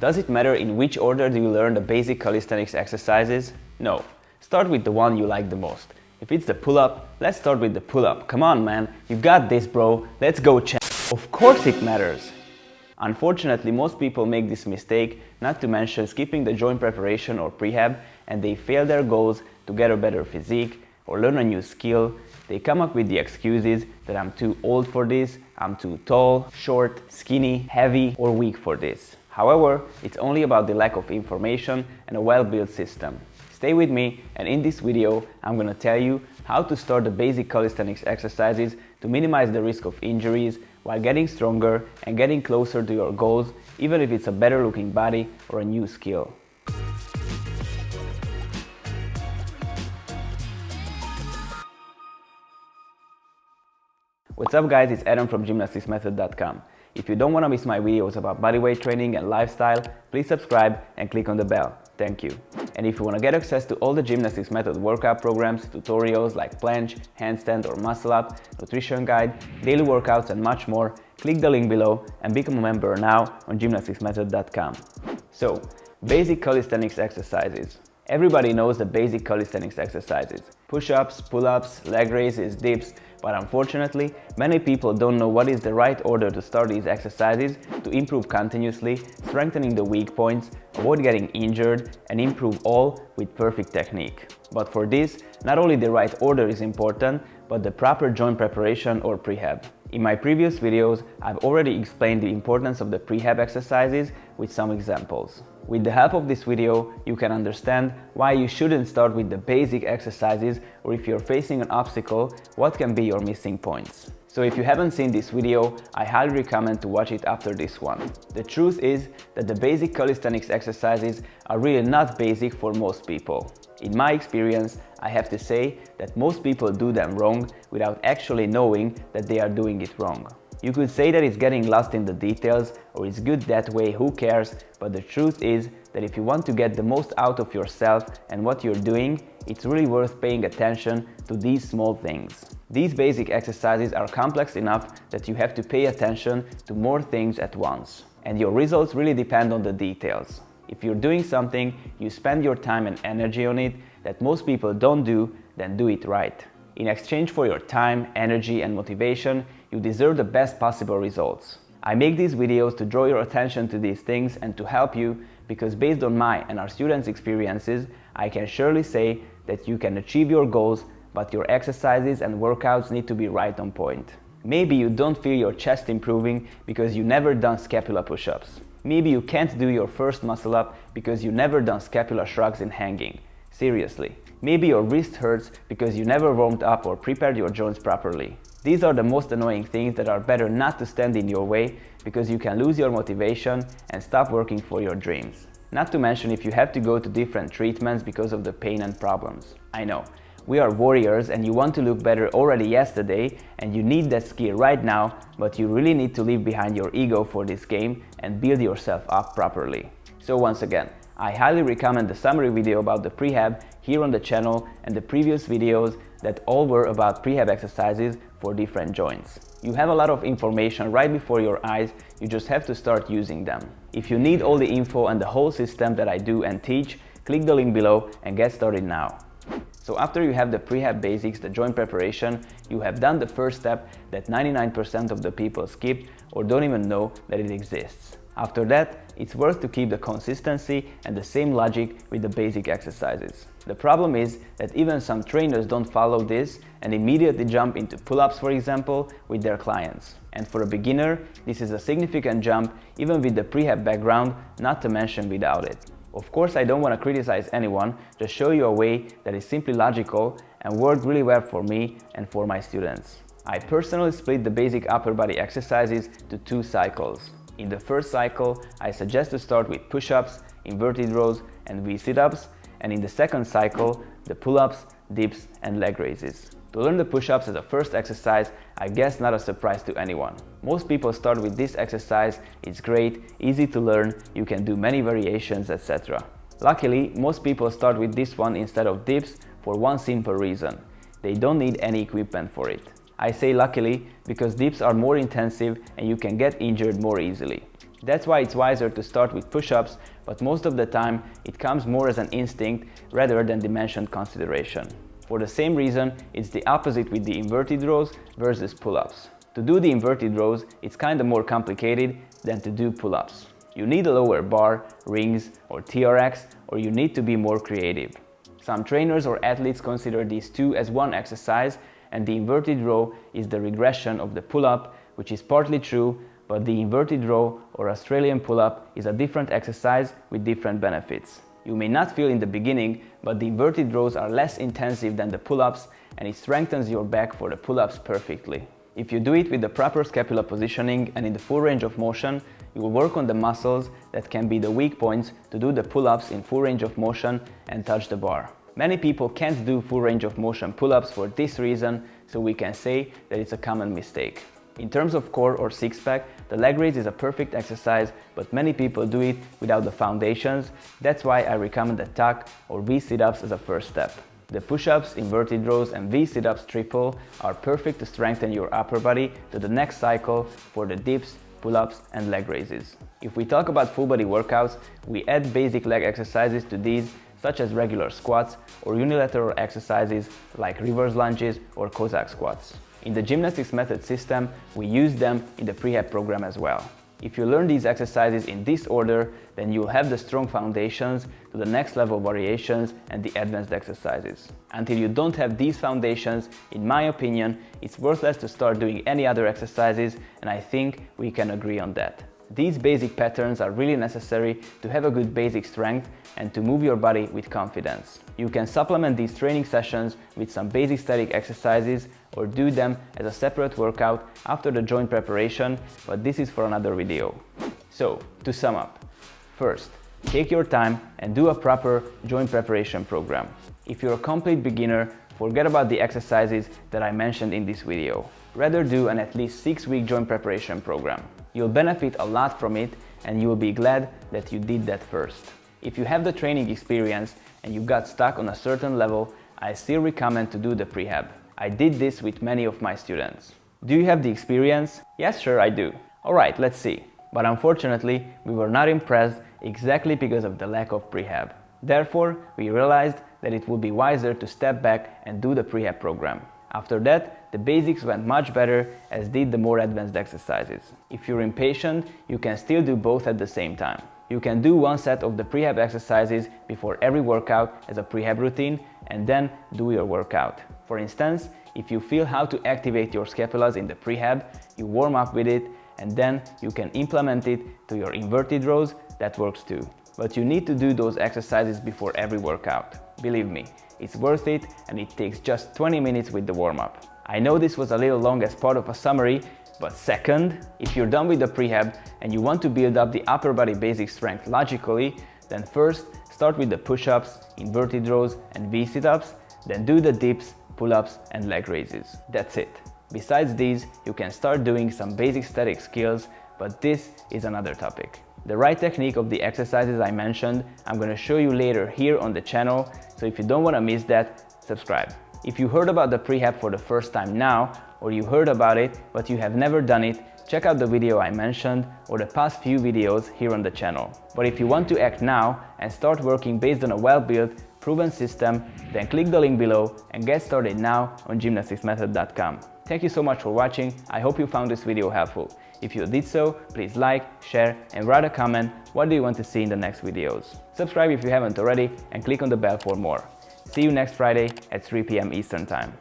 Does it matter in which order do you learn the basic calisthenics exercises? No. Start with the one you like the most. If it's the pull-up, let's start with the pull-up. Come on, man, you got this, bro. Let's go, champ. Of course it matters. Unfortunately, most people make this mistake, not to mention skipping the joint preparation or prehab, and they fail their goals to get a better physique or learn a new skill. They come up with the excuses that I'm too old for this, I'm too tall, short, skinny, heavy, or weak for this. However, it's only about the lack of information and a well-built system. Stay with me, and in this video, I'm gonna tell you how to start the basic calisthenics exercises to minimize the risk of injuries while getting stronger and getting closer to your goals, even if it's a better looking body or a new skill. What's up guys, it's Adam from gymnasticsmethod.com. If you don't want to miss my videos about bodyweight training and lifestyle, please subscribe and click on the bell. Thank you. And if you want to get access to all the Gymnastics Method workout programs, tutorials like planche, handstand or muscle up, nutrition guide, daily workouts and much more, click the link below and become a member now on gymnasticsmethod.com. So, basic calisthenics exercises. Everybody knows the basic calisthenics exercises. Push-ups, pull-ups, leg raises, dips, but unfortunately, many people don't know what is the right order to start these exercises to improve continuously, strengthening the weak points, avoid getting injured, and improve all with perfect technique. But for this, not only the right order is important, but the proper joint preparation or prehab. In my previous videos, I've already explained the importance of the prehab exercises with some examples. With the help of this video, you can understand why you shouldn't start with the basic exercises, or if you're facing an obstacle, what can be your missing points. So if you haven't seen this video, I highly recommend to watch it after this one. The truth is that the basic calisthenics exercises are really not basic for most people. In my experience, I have to say that most people do them wrong without actually knowing that they are doing it wrong. You could say that it's getting lost in the details or it's good that way, who cares, but the truth is that if you want to get the most out of yourself and what you're doing, it's really worth paying attention to these small things. These basic exercises are complex enough that you have to pay attention to more things at once. And your results really depend on the details. If you're doing something, you spend your time and energy on it that most people don't do, then do it right. In exchange for your time, energy and motivation, you deserve the best possible results. I make these videos to draw your attention to these things and to help you, because based on my and our students' experiences, I can surely say that you can achieve your goals, but your exercises and workouts need to be right on point. Maybe you don't feel your chest improving because you never done scapula push-ups. Maybe you can't do your first muscle up because you never done scapula shrugs in hanging. Seriously. Maybe your wrist hurts because you never warmed up or prepared your joints properly. These are the most annoying things that are better not to stand in your way, because you can lose your motivation and stop working for your dreams. Not to mention if you have to go to different treatments because of the pain and problems. I know, we are warriors and you want to look better already yesterday and you need that skill right now, but you really need to leave behind your ego for this game and build yourself up properly. So once again, I highly recommend the summary video about the prehab here on the channel and the previous videos that all were about prehab exercises for different joints. You have a lot of information right before your eyes, you just have to start using them. If you need all the info and the whole system that I do and teach, click the link below and get started now. So after you have the prehab basics, the joint preparation, you have done the first step that 99% of the people skip or don't even know that it exists. After that, it's worth to keep the consistency and the same logic with the basic exercises. The problem is that even some trainers don't follow this and immediately jump into pull-ups, for example, with their clients. And for a beginner, this is a significant jump even with the prehab background, not to mention without it. Of course, I don't want to criticize anyone, just show you a way that is simply logical and worked really well for me and for my students. I personally split the basic upper body exercises to 2 cycles. In the first cycle, I suggest to start with push-ups, inverted rows and V sit-ups, and in the second cycle, the pull-ups, dips and leg raises. To learn the push-ups as a first exercise, I guess not a surprise to anyone. Most people start with this exercise, it's great, easy to learn, you can do many variations, etc. Luckily, most people start with this one instead of dips for one simple reason. They don't need any equipment for it. I say luckily because dips are more intensive and you can get injured more easily. That's why it's wiser to start with push-ups, but most of the time it comes more as an instinct rather than dimension consideration. For the same reason, it's the opposite with the inverted rows versus pull-ups. To do the inverted rows, it's kinda more complicated than to do pull-ups. You need a lower bar, rings, or TRX, or you need to be more creative. Some trainers or athletes consider these two as one exercise, and the inverted row is the regression of the pull-up, which is partly true, but the inverted row or Australian pull-up is a different exercise with different benefits. You may not feel in the beginning, but the inverted rows are less intensive than the pull-ups, and it strengthens your back for the pull-ups perfectly. If you do it with the proper scapula positioning and in the full range of motion, you will work on the muscles that can be the weak points to do the pull-ups in full range of motion and touch the bar. Many people can't do full range of motion pull-ups for this reason, so we can say that it's a common mistake. In terms of core or six-pack, the leg raise is a perfect exercise, but many people do it without the foundations. That's why I recommend the tuck or V sit-ups as a first step. The push-ups, inverted rows and V sit-ups triple are perfect to strengthen your upper body to the next cycle for the dips, pull-ups and leg raises. If we talk about full body workouts, we add basic leg exercises to these, such as regular squats or unilateral exercises like reverse lunges or Cossack squats. In the gymnastics method system, we use them in the prehab program as well. If you learn these exercises in this order, then you'll have the strong foundations to the next level variations and the advanced exercises. Until you don't have these foundations, in my opinion, it's worthless to start doing any other exercises, and I think we can agree on that. These basic patterns are really necessary to have a good basic strength and to move your body with confidence. You can supplement these training sessions with some basic static exercises or do them as a separate workout after the joint preparation, but this is for another video. So, to sum up, first, take your time and do a proper joint preparation program. If you're a complete beginner, forget about the exercises that I mentioned in this video. Rather do an at least 6-week joint preparation program. You'll benefit a lot from it and you will be glad that you did that first. If you have the training experience and you got stuck on a certain level, I still recommend to do the prehab. I did this with many of my students. Do you have the experience? Yes, sure, I do. Alright, let's see. But unfortunately, we were not impressed exactly because of the lack of prehab. Therefore, we realized that it would be wiser to step back and do the prehab program. After that, the basics went much better, as did the more advanced exercises. If you're impatient, you can still do both at the same time. You can do one set of the prehab exercises before every workout as a prehab routine and then do your workout. For instance, if you feel how to activate your scapulas in the prehab, you warm up with it and then you can implement it to your inverted rows. That works too. But you need to do those exercises before every workout. Believe me, it's worth it and it takes just 20 minutes with the warm-up. I know this was a little long as part of a summary, but second, if you're done with the prehab and you want to build up the upper body basic strength logically, then first start with the push-ups, inverted rows and V sit-ups, then do the dips, pull-ups and leg raises. That's it. Besides these, you can start doing some basic static skills, but this is another topic. The right technique of the exercises I mentioned, I'm going to show you later here on the channel, so if you don't want to miss that, subscribe. If you heard about the prehab for the first time now, or you heard about it but you have never done it, check out the video I mentioned or the past few videos here on the channel. But if you want to act now and start working based on a well-built, proven system, then click the link below and get started now on gymnasticsmethod.com. Thank you so much for watching. I hope you found this video helpful. If you did so, please like, share and write a comment what do you want to see in the next videos. Subscribe if you haven't already and click on the bell for more. See you next Friday at 3 p.m. Eastern Time.